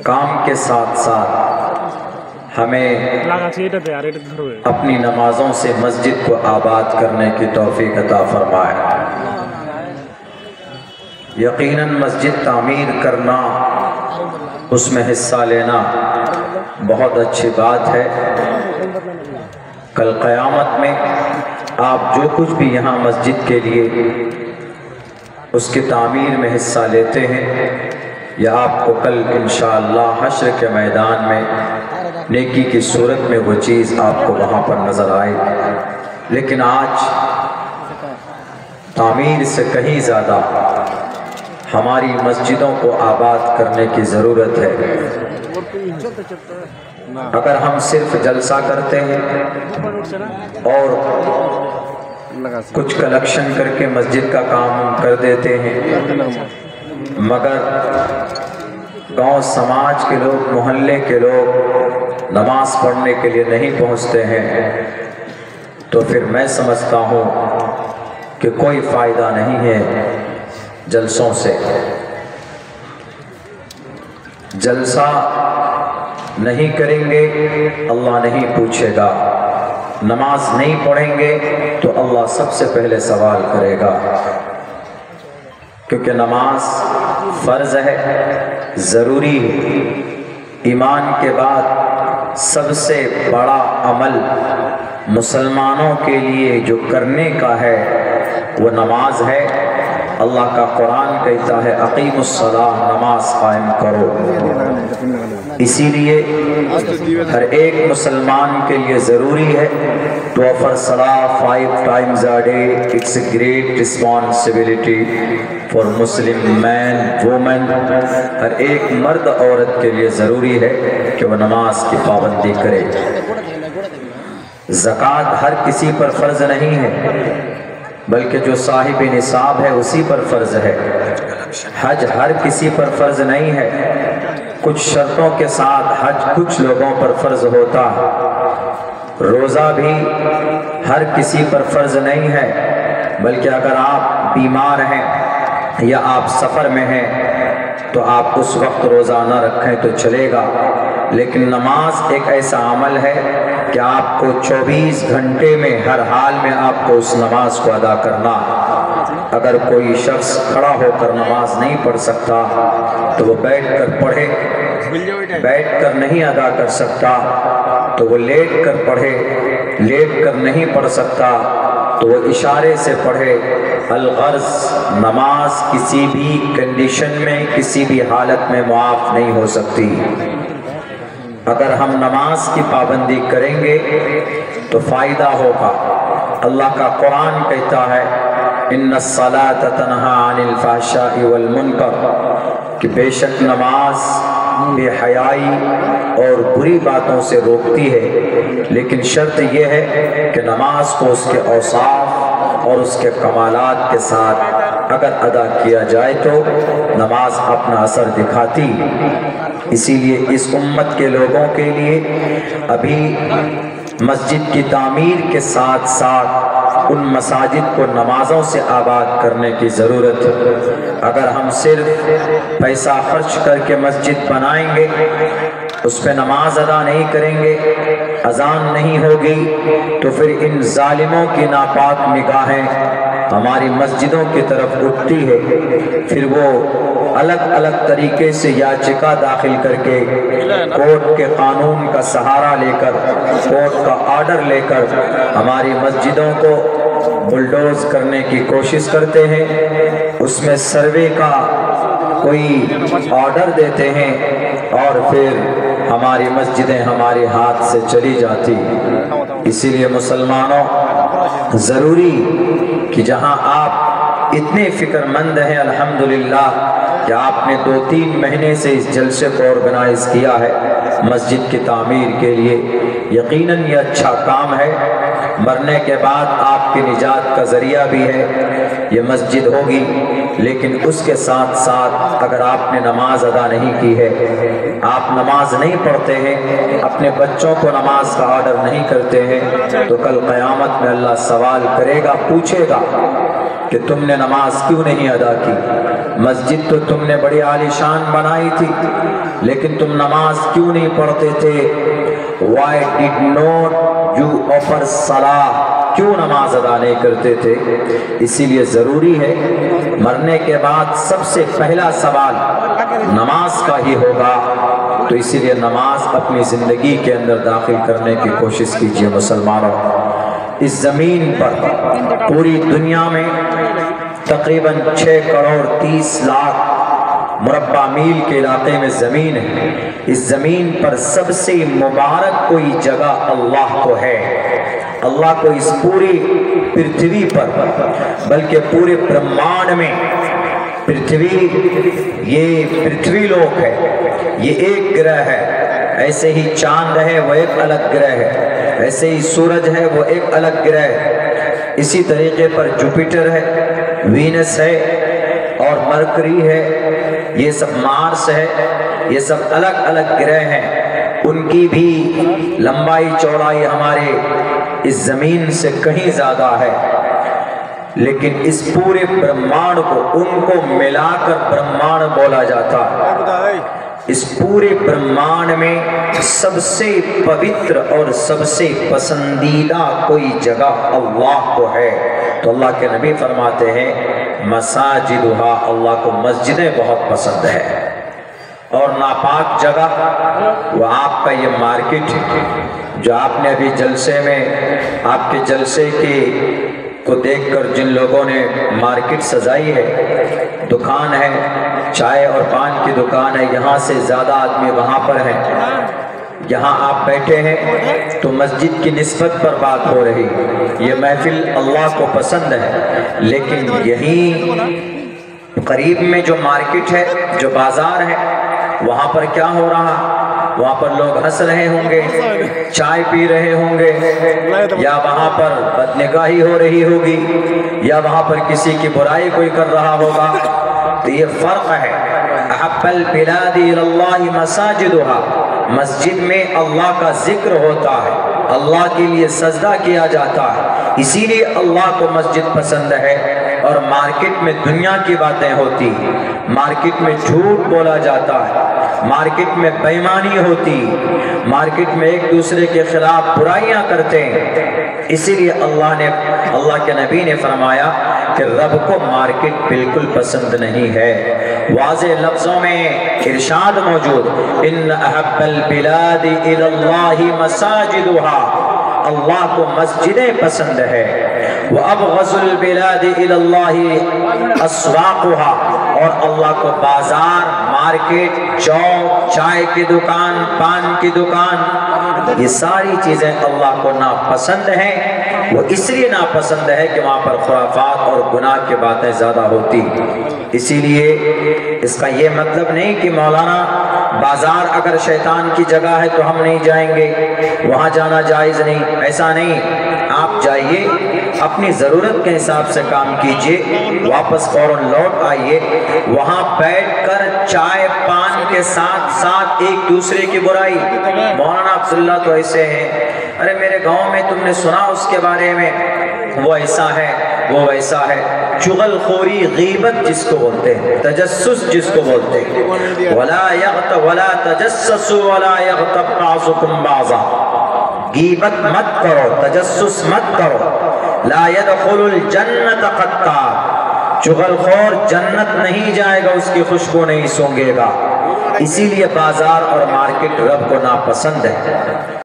کام کے ساتھ ساتھ ہمیں اپنی نمازوں سے مسجد کو آباد کرنے کی توفیق عطا فرمائے۔ یقیناً مسجد تعمیر کرنا، اس میں حصہ لینا بہت اچھی بات ہے۔ کل قیامت میں آپ جو کچھ بھی یہاں مسجد کے لیے اس کی تعمیر میں حصہ لیتے ہیں، یا آپ کو کل انشاءاللہ حشر کے میدان میں نیکی کی صورت میں وہ چیز آپ کو وہاں پر نظر آئے گی۔ لیکن آج تعمیر سے کہیں زیادہ ہماری مسجدوں کو آباد کرنے کی ضرورت ہے۔ اگر ہم صرف جلسہ کرتے ہیں اور کچھ کلیکشن کر کے مسجد کا کام کر دیتے ہیں، مگر گاؤں سماج کے لوگ، محلے کے لوگ نماز پڑھنے کے لیے نہیں پہنچتے ہیں، تو پھر میں سمجھتا ہوں کہ کوئی فائدہ نہیں ہے جلسوں سے۔ جلسہ نہیں کریں گے اللہ نہیں پوچھے گا، نماز نہیں پڑھیں گے تو اللہ سب سے پہلے سوال کرے گا، کیونکہ نماز فرض ہے، ضروری ہے۔ ایمان کے بعد سب سے بڑا عمل مسلمانوں کے لیے جو کرنے کا ہے وہ نماز ہے۔ اللہ کا قرآن کہتا ہے اقیم الصلاۃ، نماز قائم کرو۔ اسی لیے ہر ایک مسلمان کے لیے ضروری ہے to offer salah 5 times a day. It's a great responsibility for Muslim man, woman. ہر ایک مرد عورت کے لیے ضروری ہے کہ وہ نماز کی پابندی کرے۔ زکوٰۃ ہر کسی پر فرض نہیں ہے، بلکہ جو صاحب نصاب ہے اسی پر فرض ہے۔ حج ہر کسی پر فرض نہیں ہے، کچھ شرطوں کے ساتھ حج کچھ لوگوں پر فرض ہوتا ہے۔ روزہ بھی ہر کسی پر فرض نہیں ہے، بلکہ اگر آپ بیمار ہیں یا آپ سفر میں ہیں تو آپ اس وقت روزہ نہ رکھیں تو چلے گا۔ لیکن نماز ایک ایسا عمل ہے کہ آپ کو 24 گھنٹے میں ہر حال میں آپ کو اس نماز کو ادا کرنا۔ اگر کوئی شخص کھڑا ہو کر نماز نہیں پڑھ سکتا تو وہ بیٹھ کر پڑھے، بیٹھ کر نہیں ادا کر سکتا تو وہ لیٹ کر پڑھے، لیٹ کر نہیں پڑھ سکتا تو وہ اشارے سے پڑھے۔ الغرض نماز کسی بھی کنڈیشن میں، کسی بھی حالت میں معاف نہیں ہو سکتی۔ اگر ہم نماز کی پابندی کریں گے تو فائدہ ہوگا۔ اللہ کا قرآن کہتا ہے ان الصلاۃ تنہی عن الفحشاء والمنکر، کہ بے شک نماز بے حیائی اور بری باتوں سے روکتی ہے، لیکن شرط یہ ہے کہ نماز کو اس کے اوصاف اور اس کے کمالات کے ساتھ اگر ادا کیا جائے تو نماز اپنا اثر دکھاتی۔ اسی لیے اس امت کے لوگوں کے لیے ابھی مسجد کی تعمیر کے ساتھ ساتھ ان مساجد کو نمازوں سے آباد کرنے کی ضرورت ہے۔ اگر ہم صرف پیسہ خرچ کر کے مسجد بنائیں گے، اس پہ نماز ادا نہیں کریں گے، اذان نہیں ہوگی، تو پھر ان ظالموں کی ناپاک نگاہیں ہماری مسجدوں کی طرف اٹھتی ہے۔ پھر وہ الگ الگ طریقے سے یاچکا داخل کر کے کورٹ کے قانون کا سہارا لے کر، کورٹ کا آرڈر لے کر ہماری مسجدوں کو بلڈوز کرنے کی کوشش کرتے ہیں۔ اس میں سروے کا کوئی آرڈر دیتے ہیں اور پھر ہماری مسجدیں ہمارے ہاتھ سے چلی جاتی۔ اسی لیے مسلمانوں، ضروری کہ جہاں آپ اتنے فکر مند ہیں الحمدللہ کہ آپ نے 2-3 مہینے سے اس جلسے کو آرگنائز کیا ہے مسجد کی تعمیر کے لیے، یقیناً یہ اچھا کام ہے۔ مرنے کے بعد آپ کی نجات کا ذریعہ بھی ہے، یہ مسجد ہوگی، لیکن اس کے ساتھ ساتھ اگر آپ نے نماز ادا نہیں کی ہے، آپ نماز نہیں پڑھتے ہیں، اپنے بچوں کو نماز کا آرڈر نہیں کرتے ہیں، تو کل قیامت میں اللہ سوال کرے گا، پوچھے گا کہ تم نے نماز کیوں نہیں ادا کی۔ مسجد تو تم نے بڑی عالیشان بنائی تھی، لیکن تم نماز کیوں نہیں پڑھتے تھے؟ Why did not you offer salah؟ کیوں نماز ادا نہیں کرتے تھے؟ اسی لیے ضروری ہے مرنے کے بعد سب سے پہلا سوال نماز کا ہی ہوگا، تو اسی لیے نماز اپنی زندگی کے اندر داخل کرنے کی کوشش کیجئے مسلمانوں۔ اس زمین پر پوری دنیا میں تقریباً 6 کروڑ 30 لاکھ مربع میل کے علاقے میں زمین ہے۔ اس زمین پر سب سے مبارک کوئی جگہ اللہ کو ہے۔ اللہ کو اس پوری پرتھوی پر بلکہ پورے برہمانڈ میں یہ پرتھوی لوک ہے، یہ ایک گرہ ہے۔ ایسے ہی چاند ہے وہ ایک الگ گرہ ہے، ایسے ہی سورج ہے وہ ایک الگ گرہ ہے، اسی طریقے پر جوپیٹر ہے، وینس ہے اور مرکری ہے، یہ سب مارس ہے، یہ سب الگ الگ گرہ ہیں۔ ان کی بھی لمبائی چوڑائی ہمارے اس زمین سے کہیں زیادہ ہے، لیکن اس پورے برہمانڈ کو ان کو ملا کر برہمانڈ بولا جاتا ہے۔ اس پورے برہمانڈ میں سب سے پوتر اور سب سے پسندیدہ کوئی جگہ اللہ کو ہے، تو اللہ کے نبی فرماتے ہیں مساجدہا، اللہ کو مسجدیں بہت پسند ہے۔ اور ناپاک جگہ وہ آپ کا یہ مارکیٹ ہے، جو آپ نے ابھی جلسے میں آپ کے جلسے کو دیکھ کر جن لوگوں نے مارکیٹ سجائی ہے، دکان ہے، چائے اور پان کی دکان ہے، یہاں سے زیادہ آدمی وہاں پر ہیں۔ یہاں آپ بیٹھے ہیں تو مسجد کی نسبت پر بات ہو رہی، یہ محفل اللہ کو پسند ہے، لیکن یہی قریب میں جو مارکیٹ ہے، جو بازار ہے، وہاں پر کیا ہو رہا؟ وہاں پر لوگ ہنس رہے ہوں گے، چائے پی رہے ہوں گے، یا وہاں پر بدنگاہی ہو رہی ہوگی، یا وہاں پر کسی کی برائی کوئی کر رہا ہوگا۔ تو یہ فرق ہے۔ احب البلاد الی اللہ مساجدہا، مسجد میں اللہ کا ذکر ہوتا ہے، اللہ کے لیے سجدہ کیا جاتا ہے، اسی لیے اللہ کو مسجد پسند ہے۔ اور مارکیٹ میں دنیا کی باتیں ہوتی، مارکیٹ میں جھوٹ بولا جاتا ہے، مارکیٹ میں بے ایمانی ہوتی، مارکیٹ میں ایک دوسرے کے خلاف برائیاں کرتے ہیں۔ اسی لیے اللہ کے نبی نے فرمایا کہ رب کو مارکیٹ بالکل پسند نہیں ہے۔ واضح لفظوں میں ارشاد موجود، ان احب البلاد الی اللہ مساجدہا، اللہ کو مسجدیں پسند ہے۔ وَأَبْغَضُ الْبِلَادِ إِلَى اللَّهِ أَسْوَاقُهَا، اور اللہ کو بازار، مارکیٹ، چوک، چائے کی دکان، پان کی دکان، یہ ساری چیزیں اللہ کو ناپسند ہیں۔ وہ اس لیے ناپسند ہے کہ وہاں پر خرافات اور گناہ کی باتیں زیادہ ہوتی۔ اسی لیے اس کا یہ مطلب نہیں کہ مولانا بازار اگر شیطان کی جگہ ہے تو ہم نہیں جائیں گے، وہاں جانا جائز نہیں، ایسا نہیں۔ آپ جائیے، اپنی ضرورت کے حساب سے کام کیجئے، واپس فوراً لوٹ آئیے، وہاں بیٹھ کر چائے پان کے ساتھ ساتھ ایک دوسرے کی برائی۔ مولانا عبداللہ تو ایسے ہیں، ارے میرے گاؤں میں تم نے سنا اس کے بارے میں، وہ ایسا ہے، وہ ویسا ہے۔ چغل خوری، غیبت جس کو بولتے ہیں، تجسس جس کو بولتے ہیں، ولا تجسسوا ولا یغتب بعضکم بعضا، غیبت مت کرو، تجسس مت کرو۔ لا يدخل الجنت قطار، چغل خور جنت نہیں جائے گا، اس کی خوشبو نہیں سونگے گا۔ اسی لیے بازار اور مارکیٹ رب کو ناپسند ہے۔